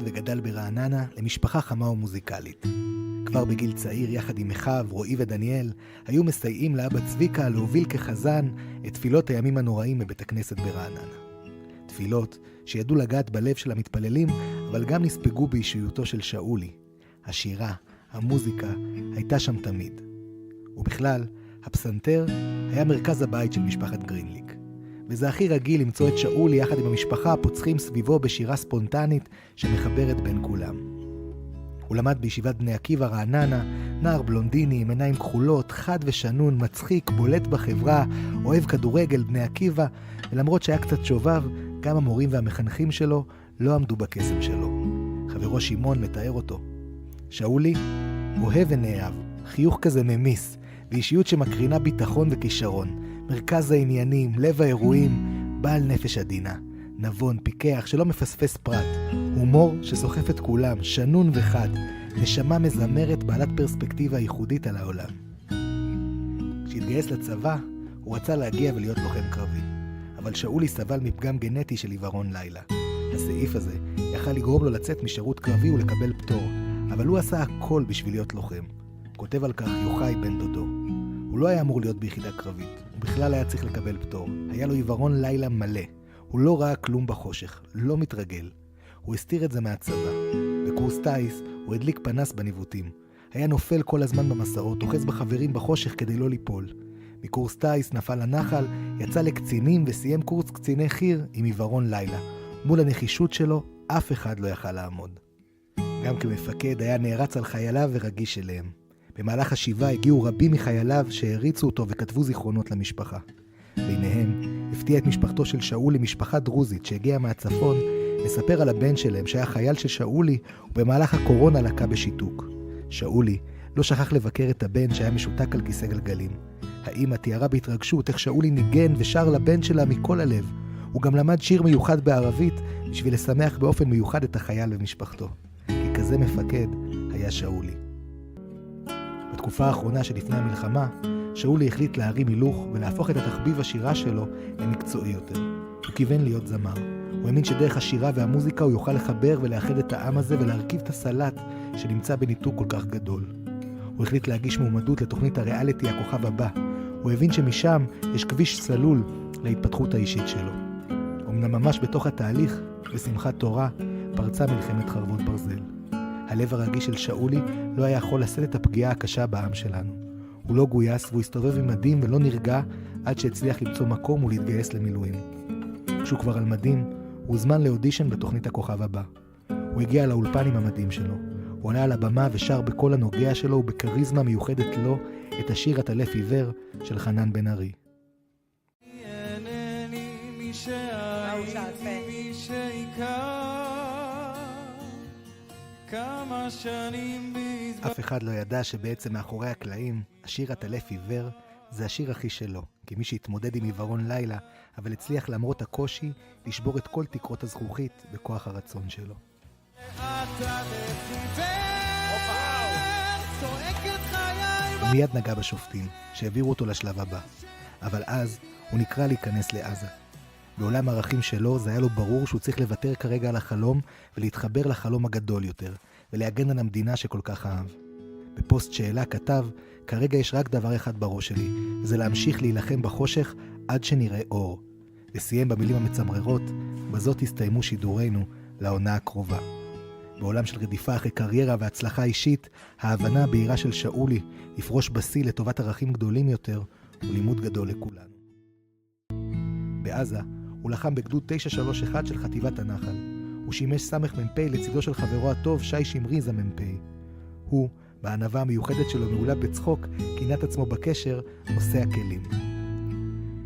וגדל ברעננה למשפחה חמה ומוזיקלית. כבר בגיל צעיר, יחד עם אחיו, רועי ודניאל, היו מסייעים לאבא צביקה להוביל כחזן את תפילות הימים הנוראים בבית הכנסת ברעננה. תפילות שידעו לגעת בלב של המתפללים, אבל גם נספגו באישיותו של שאולי. השירה, המוזיקה, הייתה שם תמיד. ובכלל, הפסנתר היה מרכז הבית של משפחת גרינליק. וזה הכי רגיל למצוא את שאולי יחד עם המשפחה פוצחים סביבו בשירה ספונטנית שמחברת בין כולם. הוא למד בישיבת בני עקיבא רעננה, נער בלונדיני עם עיניים כחולות, חד ושנון, מצחיק, בולט בחברה, אוהב כדורגל, בני עקיבא, ולמרות שהיה קצת שובב, גם המורים והמחנכים שלו לא עמדו בקסם שלו. חברו שמעון מתאר אותו. שאולי אוהב ונאהב, חיוך כזה ממיס, ואישיות שמקרינה ביטחון וכישרון, מרכז העניינים, לב האירועים, בעל נפש עדינה, נבון, פיקח, שלא מפספס פרט, הומור שסוחף את כולם, שנון וחד, נשמה מזמרת בעלת פרספקטיבה ייחודית על העולם. כשהתגייס לצבא, הוא רצה להגיע ולהיות לוחם קרבי, אבל שאולי סבל מפגם גנטי של עיוורון לילה. הסעיף הזה יכל לגרום לו לצאת משירות קרבי ולקבל פטור, אבל הוא עשה הכל בשביל להיות לוחם. כותב על כך יוחאי בן דודו. הוא לא היה אמור להיות ביחידה קרבית, הוא בכלל היה צריך לקבל פטור. היה לו עיוורון לילה מלא. הוא לא ראה כלום בחושך, לא מתרגל. הוא הסתיר את זה מהצבא. בקורס טייס הוא הדליק פנס בניווטים. היה נופל כל הזמן במסעות, אוחז בחברים בחושך כדי לא ליפול. מקורס טייס נפל לנחל, יצא לקצינים וסיים קורס קציני חיר עם עיוורון לילה. מול הנחישות שלו אף אחד לא יכל לעמוד. גם כמפקד היה נערץ על חייליו ורגיש אליהם. במהלך השבעה הגיעו רבים מחייליו שהריצו אותו וכתבו זיכרונות למשפחה. ביניהם הפתיע את משפחתו של שאולי, משפחה דרוזית שהגיעה מהצפון, לספר על הבן שלהם שהיה חייל של שאולי ובמהלך הקורונה לקה בשיתוק. שאולי לא שכח לבקר את הבן שהיה משותק על כיסא גלגלים. האמא תיארה בהתרגשות איך שאולי ניגן ושר לבן שלה מכל הלב. הוא גם למד שיר מיוחד בערבית בשביל לשמח באופן מיוחד את החייל ומשפחתו. כי כזה מפקד היה שאולי. בתקופה האחרונה שלפני המלחמה, שאולי החליט להרים הילוך ולהפוך את התחביב השירה שלו למקצועי יותר. הוא כיוון להיות זמר. הוא האמין שדרך השירה והמוזיקה הוא יוכל לחבר ולאחד את העם הזה ולהרכיב את הסלט שנמצא בניתוק כל כך גדול. הוא החליט להגיש מועמדות לתוכנית הריאליטי הכוכב הבא. הוא הבין שמשם יש כביש סלול להתפתחות האישית שלו. אמנם ממש בתוך התהליך, בשמחת תורה, פרצה מלחמת חרבות ברזל. הלב הרגיש של שאולי לא היה יכול לשאת את הפגיעה הקשה בעם שלנו. הוא לא גויס והוא הסתובב עם מדים ולא נרגע עד שהצליח למצוא מקום ולהתגייס למילואים. כשהוא כבר על מדים, הוא הוזמן לאודישן בתוכנית הכוכב הבא. הוא הגיע לאולפן עם המדים שלו. הוא עלה על הבמה ושר בקול הנוגע שלו ובקריזמה מיוחדת לו את השיר "עטלף עיוור" של חנן בן ארי. אף אחד לא ידע שבעצם מאחורי הקלעים, השיר "עטלף עיוור" זה השיר הכי שלו, כמי שהתמודד עם עיוורון לילה, אבל הצליח למרות הקושי לשבור את כל תקרות הזכוכית בכוח הרצון שלו. הוא מיד נגע בשופטים, שהעבירו אותו לשלב הבא, אבל אז הוא נקרא להיכנס לעזה. בעולם הערכים שלו זה היה לו ברור שהוא צריך לוותר כרגע על החלום ולהתחבר לחלום הגדול יותר, ולהגן על המדינה שכל כך אהב. בפוסט שאלה כתב, כרגע יש רק דבר אחד בראש שלי, זה להמשיך להילחם בחושך עד שנראה אור. וסיים במילים המצמררות, בזאת הסתיימו שידורינו לעונה הקרובה. בעולם של רדיפה אחרי קריירה והצלחה אישית, ההבנה הבהירה של שאולי לפרוש בשיא לטובת ערכים גדולים יותר, הוא לימוד גדול לכולנו. בעזה הוא לחם בגדוד 931 של חטיבת הנחל. הוא שימש סמך מ"פ לצידו של חברו הטוב שי שמריז המ"פ. הוא, בענווה המיוחדת שלו מעולה בצחוק, כינת עצמו בקשר נושא הכלים.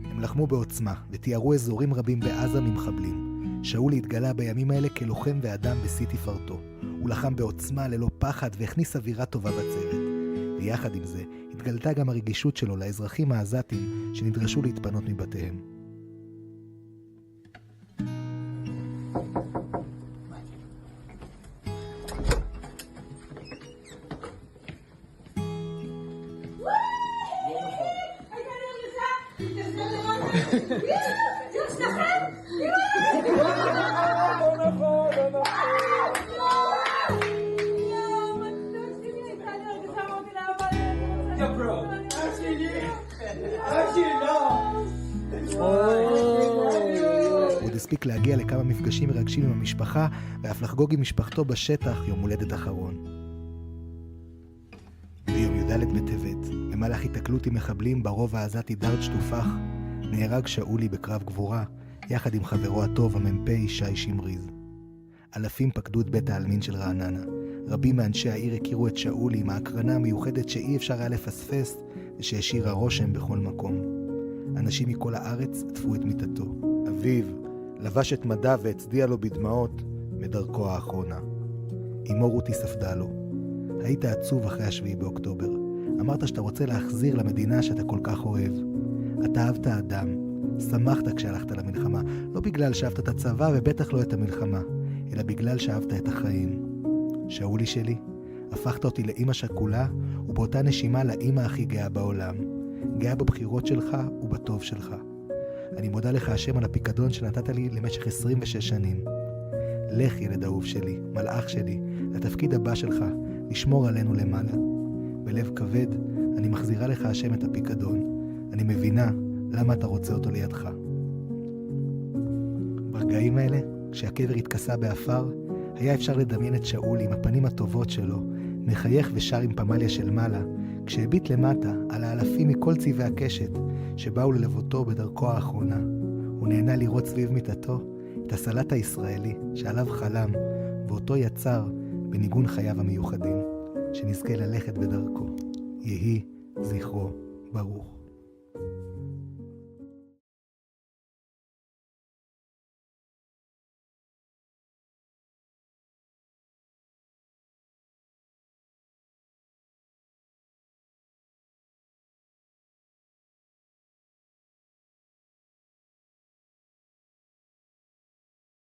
הם לחמו בעוצמה ותיארו אזורים רבים בעזה ממחבלים. שאולי התגלה בימים האלה כלוחם ואדם בשיא תפארתו. הוא לחם בעוצמה ללא פחד והכניס אווירה טובה בצוות. ויחד עם זה התגלתה גם הרגישות שלו לאזרחים העזתים שנדרשו להתפנות מבתיהם. להספיק להגיע לכמה מפגשים מרגשים עם המשפחה, ואף לחגוג עם משפחתו בשטח יום הולדת אחרון. ביום י"ד בטבת, במהלך התקלות עם מחבלים ברובע העזתי דארט שטופח, נהרג שאולי בקרב גבורה, יחד עם חברו הטוב המ"פ שי שמריז. אלפים פקדו את בית העלמין של רעננה. רבים מאנשי העיר הכירו את שאולי עם ההקרנה המיוחדת שאי אפשר היה לפספס ושהשאירה רושם בכל מקום. אנשים מכל הארץ עטפו את מיטתו. אביו לבש את מדיו והצדיע לו בדמעות מדרכו האחרונה. אמו רותי ספדה לו. היית עצוב אחרי השביעי באוקטובר. אמרת שאתה רוצה להחזיר למדינה שאתה כל כך אוהב. אתה אהבת אדם. שמחת כשהלכת למלחמה. לא בגלל שאהבת את הצבא ובטח לא את המלחמה, אלא בגלל שאהבת את החיים. שאולי שלי, הפכת אותי לאמא שכולה, ובאותה נשימה לאמא הכי גאה בעולם. גאה בבחירות שלך ובטוב שלך. אני מודה לך השם על הפיקדון שנתת לי למשך 26 שנים. לך ילד אהוב שלי, מלאך שלי, לתפקיד הבא שלך, לשמור עלינו למעלה. בלב כבד, אני מחזירה לך השם את הפיקדון. אני מבינה למה אתה רוצה אותו לידך. ברגעים האלה, כשהקבר התכסה באפר, היה אפשר לדמיין את שאולי עם הפנים הטובות שלו, מחייך ושר עם פמליה של מעלה, כשהביט למטה על האלפים מכל צבעי הקשת שבאו ללוותו בדרכו האחרונה. הוא נהנה לראות סביב מיטתו את הסלט הישראלי שעליו חלם, ואותו יצר בניגון חייו המיוחדים, שנזכה ללכת בדרכו. יהי זכרו ברוך.